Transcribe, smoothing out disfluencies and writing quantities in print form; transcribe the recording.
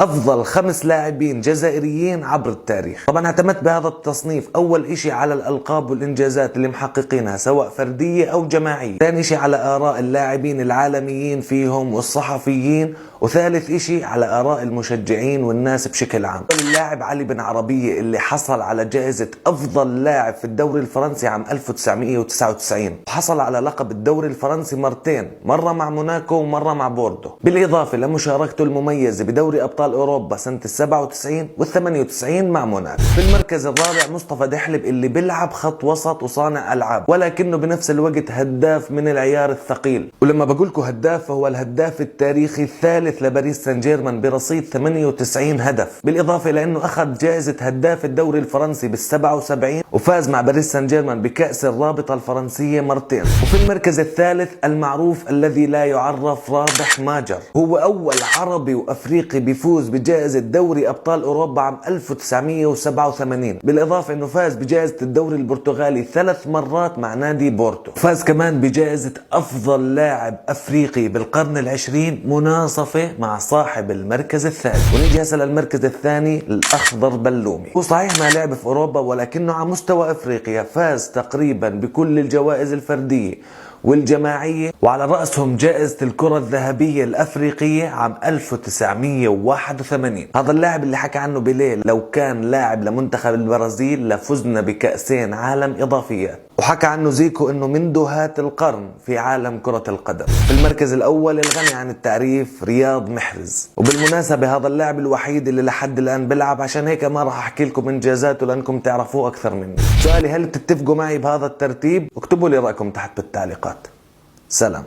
افضل 5 لاعبين جزائريين عبر التاريخ. طبعا اعتمدت بهذا التصنيف اول اشي على الالقاب والانجازات اللي محققينها سواء فردية او جماعية، ثاني اشي على اراء اللاعبين العالميين فيهم والصحفيين، وثالث اشي على اراء المشجعين والناس بشكل عام. اللاعب علي بن عربية اللي حصل على جائزة افضل لاعب في الدوري الفرنسي عام 1999، وحصل على لقب الدوري الفرنسي مرتين، مرة مع موناكو ومرة مع بوردو، بالاضافة لمشاركته المميزة بدوري ابطال اوروبا سنة 97 وال98 مع موناكو. في المركز الرابع مصطفى دحلب اللي بيلعب خط وسط وصانع العاب، ولكنه بنفس الوقت هداف من العيار الثقيل. ولما بقولكم هداف فهو الهداف التاريخي الثالث لباريس سان جيرمان برصيد 98 هدف، بالاضافة لانه اخذ جائزة هداف الدوري الفرنسي بال77، وفاز مع باريس سان جيرمان بكأس الرابطة الفرنسية مرتين. وفي المركز الثالث المعروف الذي لا يعرف رابح ماجر، هو اول عربي وافريقي بيفوز بجائزة دوري ابطال اوروبا عام 1987، بالاضافة انه فاز بجائزة الدوري البرتغالي 3 مرات مع نادي بورتو، فاز كمان بجائزة افضل لاعب افريقي بالقرن العشرين مناصفة مع صاحب المركز الثالث. ونيجي هسه للمركز الثاني الاخضر بلومي، هو صحيح ما لعب في اوروبا ولكنه على مستوى افريقيا فاز تقريبا بكل الجوائز الفردية والجماعية، وعلى رأسهم جائزة الكرة الذهبية الأفريقية عام 1981. هذا اللاعب اللي حكى عنه بليل لو كان لاعب لمنتخب البرازيل لفزنا بكأسين عالم إضافيات، وحكى عنه زيكو انه من دهاة القرن في عالم كرة القدم. في المركز الاول الغني عن التعريف رياض محرز، وبالمناسبة هذا اللاعب الوحيد اللي لحد الان بيلعب، عشان هيك ما راح احكي لكم انجازاته لانكم تعرفوه اكثر مني. سؤالي، هل تتفقوا معي بهذا الترتيب؟ اكتبوا لي رأيكم تحت بالتعليقات. سلام.